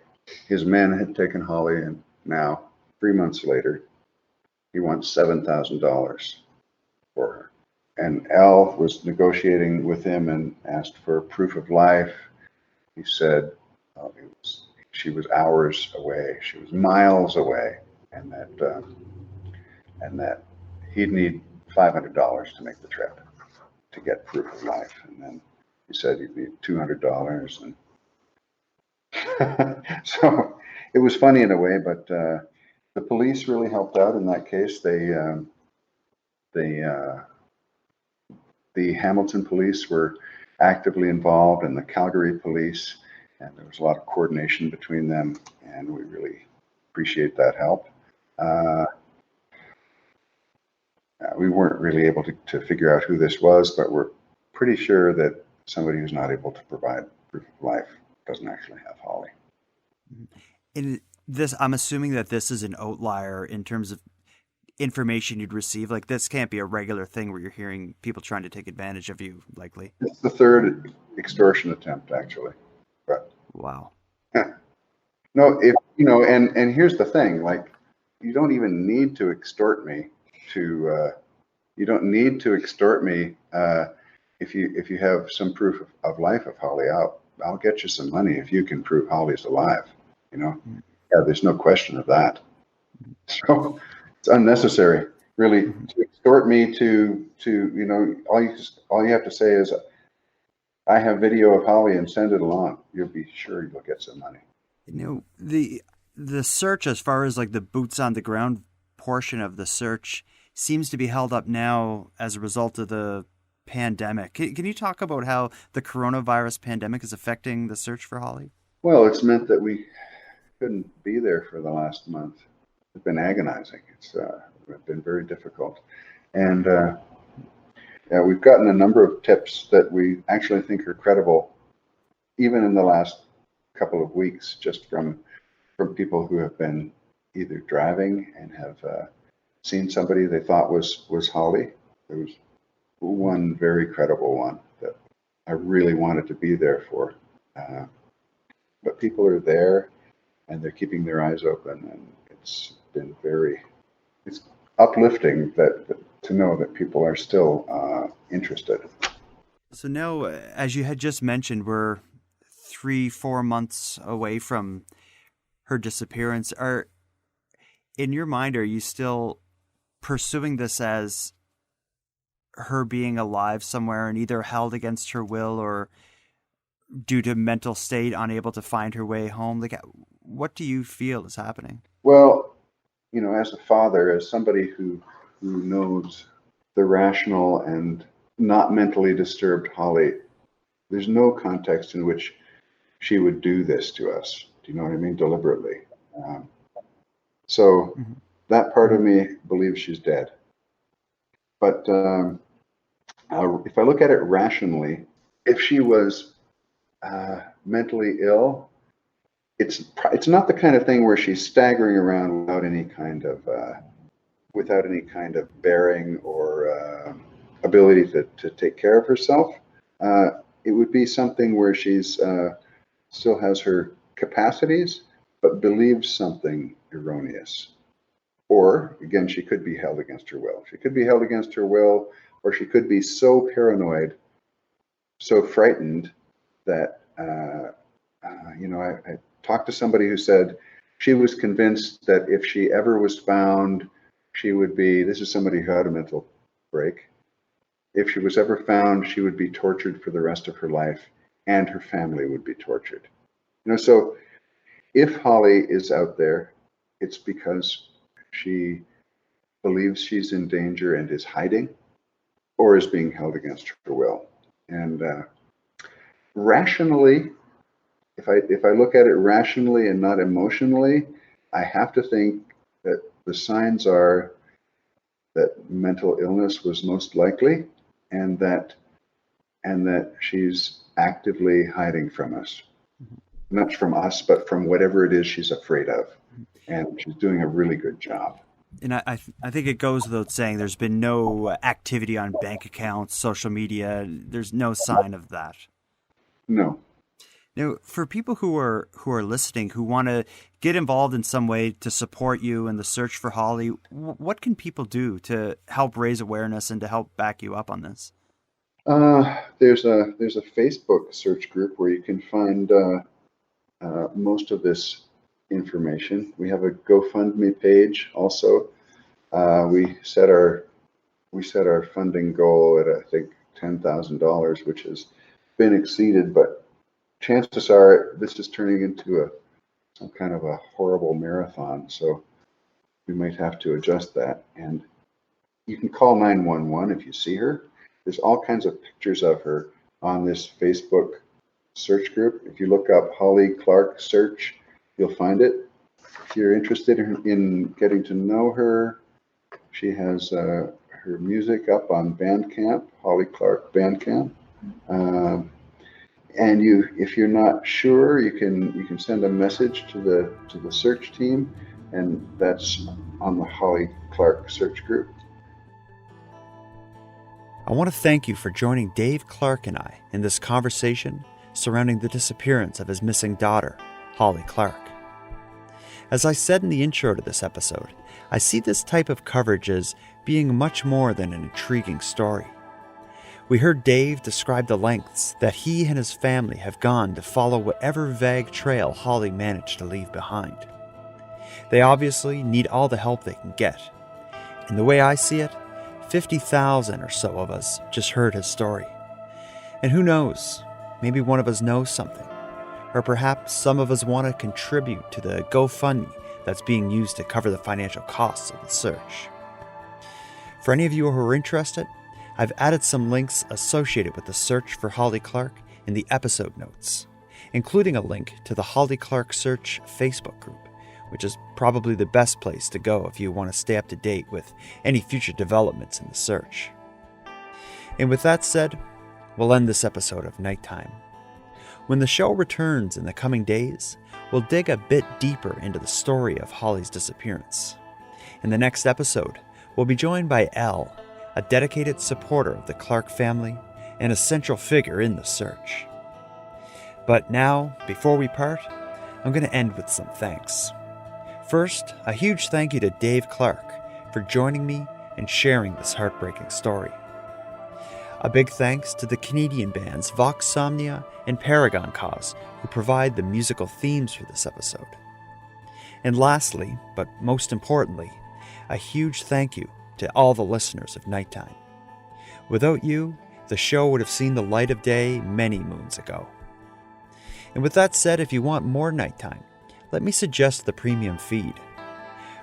his men had taken Holly, and now, 3 months later, he wants $7,000 for her. And Al was negotiating with him and asked for proof of life. He said she was hours away, she was miles away, and that he'd need $500 to make the trip to get proof of life. And then he said he'd need $200. And so it was funny in a way, but the police really helped out in that case. The Hamilton police were actively involved, and the Calgary police, and there was a lot of coordination between them, and we really appreciate that help. We weren't really able to figure out who this was, but we're pretty sure that somebody who's not able to provide proof of life doesn't actually have Holly. In this, I'm assuming that this is an outlier in terms of information you'd receive. Like, this can't be a regular thing where you're hearing people trying to take advantage of you, likely. It's the third extortion attempt, actually. But wow. No, if you know, and here's the thing: like, you don't even need to extort me to. You don't need to extort me if you have some proof of life of Holly. I'll get you some money if you can prove Holly's alive. You know, yeah, there's no question of that. So it's unnecessary, really, to extort me to you know. All you have to say is, I have video of Holly, and send it along. You'll be sure you'll get some money. You know, the search, as far as like the boots on the ground portion of the search, seems to be held up now as a result of the pandemic. Can you talk about how the coronavirus pandemic is affecting the search for Holly? Well, it's meant that we couldn't be there for the last month. It's been agonizing. It's been very difficult. And yeah, we've gotten a number of tips that we actually think are credible, even in the last couple of weeks, just from people who have been either driving and have seen somebody they thought was Holly. There was one very credible one that I really wanted to be there for. But people are there, and they're keeping their eyes open, and it's been it's uplifting to know that people are still interested. So now, as you had just mentioned, we're 3-4 months away from her disappearance. In your mind, are you still pursuing this as her being alive somewhere and either held against her will or due to mental state unable to find her way home? Like, what do you feel is happening? Well, you know, as a father, as somebody who knows the rational and not mentally disturbed Holly, there's no context in which she would do this to us. Do you know what I mean? Deliberately. So that part of me believes she's dead. But if I look at it rationally, if she was mentally ill, it's not the kind of thing where she's staggering around without any kind of bearing or ability to take care of herself. It would be something where she's still has her capacities, but believes something erroneous. Or, again, she could be held against her will. She could be held against her will, or she could be so paranoid, so frightened that, you know, I talked to somebody who said she was convinced that if she ever was found, she would be, this is somebody who had a mental break, if she was ever found, she would be tortured for the rest of her life, and her family would be tortured. You know, so if Holly is out there, it's because she believes she's in danger and is hiding, or is being held against her will. And rationally, if I look at it rationally and not emotionally, I have to think that the signs are that mental illness was most likely, and that she's actively hiding from us. not from us, but from whatever it is she's afraid of. And she's doing a really good job. And I think it goes without saying there's been no activity on bank accounts, social media. There's no sign of that. No. Now, for people who are listening, who want to get involved in some way to support you in the search for Holly, what can people do to help raise awareness and to help back you up on this? There's a Facebook search group where you can find most of this information. We have a GoFundMe page also. We set our funding goal at I think $10,000, which has been exceeded, but chances are this is turning into some kind of a horrible marathon, so we might have to adjust that. And you can call 911 if you see her. There's all kinds of pictures of her on this Facebook search group. If you look up Holly Clark search, you'll find it. If you're interested in getting to know her, she has her music up on Bandcamp, Holly Clark Bandcamp. And if you're not sure, you can send a message to the search team, and that's on the Holly Clark search group. I want to thank you for joining Dave Clark and I in this conversation surrounding the disappearance of his missing daughter, Holly Clark. As I said in the intro to this episode, I see this type of coverage as being much more than an intriguing story. We heard Dave describe the lengths that he and his family have gone to follow whatever vague trail Holly managed to leave behind. They obviously need all the help they can get. And the way I see it, 50,000 or so of us just heard his story. And who knows, maybe one of us knows something. Or perhaps some of us want to contribute to the GoFundMe that's being used to cover the financial costs of the search. For any of you who are interested, I've added some links associated with the search for Holly Clark in the episode notes, including a link to the Holly Clark Search Facebook group, which is probably the best place to go if you want to stay up to date with any future developments in the search. And with that said, we'll end this episode of Nighttime. When the show returns in the coming days, we'll dig a bit deeper into the story of Holly's disappearance. In the next episode, we'll be joined by Elle, a dedicated supporter of the Clark family and a central figure in the search. But now, before we part, I'm going to end with some thanks. First, a huge thank you to Dave Clark for joining me and sharing this heartbreaking story. A big thanks to the Canadian bands Voxomnia and Paragon Cause, who provide the musical themes for this episode. And lastly, but most importantly, a huge thank you to all the listeners of Nighttime. Without you, the show would have seen the light of day many moons ago. And with that said, if you want more Nighttime, let me suggest the premium feed.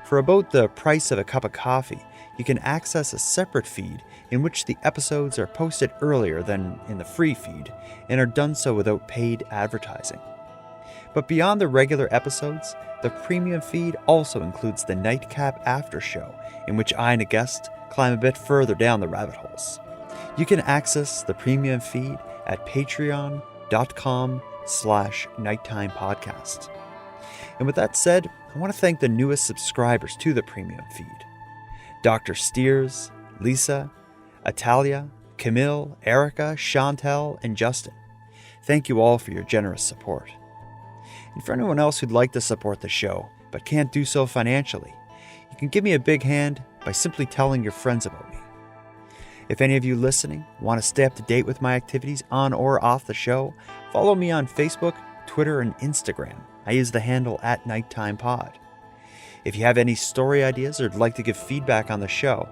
For about the price of a cup of coffee, you can access a separate feed in which the episodes are posted earlier than in the free feed and are done so without paid advertising. But beyond the regular episodes, the premium feed also includes the Nightcap After Show, in which I and a guest climb a bit further down the rabbit holes. You can access the premium feed at patreon.com/nighttimepodcast. And with that said, I want to thank the newest subscribers to the premium feed: Dr. Steers, Lisa, Atalia, Camille, Erica, Chantel, and Justin. Thank you all for your generous support. And for anyone else who'd like to support the show, but can't do so financially, you can give me a big hand by simply telling your friends about me. If any of you listening want to stay up to date with my activities on or off the show, follow me on Facebook, Twitter, and Instagram. I use the handle @NighttimePod. If you have any story ideas or would like to give feedback on the show,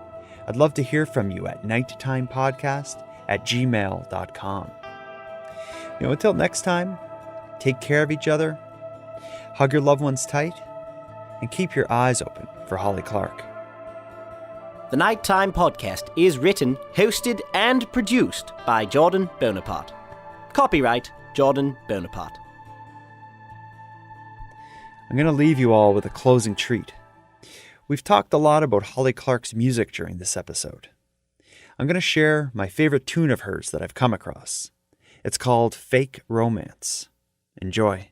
I'd love to hear from you at nighttimepodcast@gmail.com. Until next time, take care of each other, hug your loved ones tight, and keep your eyes open for Holly Clark. The Nighttime Podcast is written, hosted, and produced by Jordan Bonaparte. Copyright Jordan Bonaparte. I'm going to leave you all with a closing treat. We've talked a lot about Holly Clark's music during this episode. I'm going to share my favorite tune of hers that I've come across. It's called Fake Romance. Enjoy.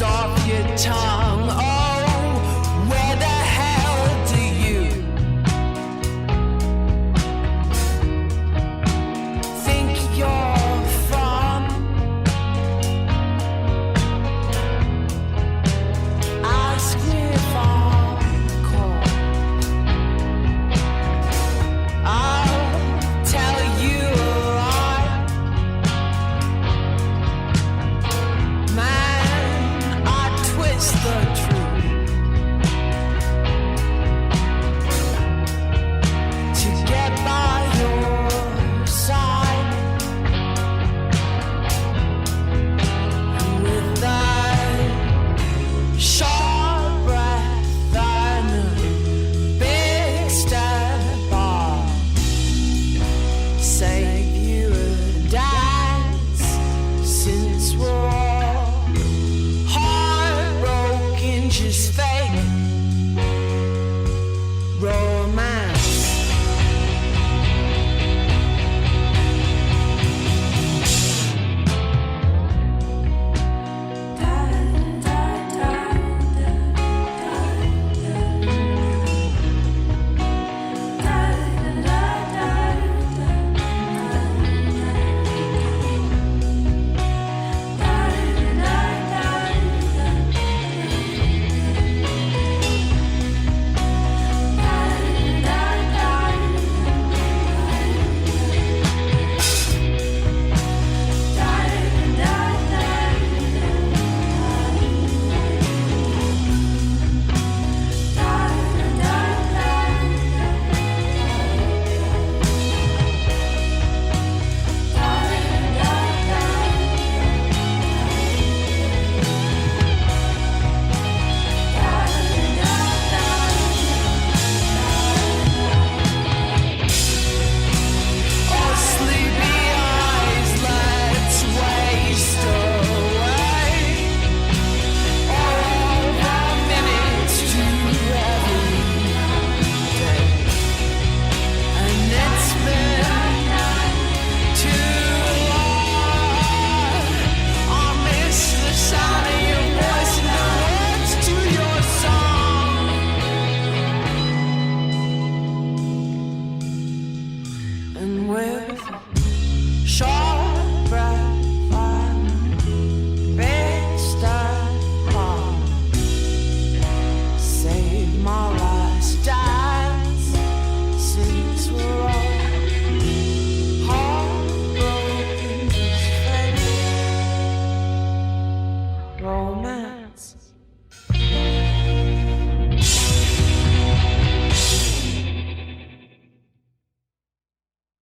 Off your tongue.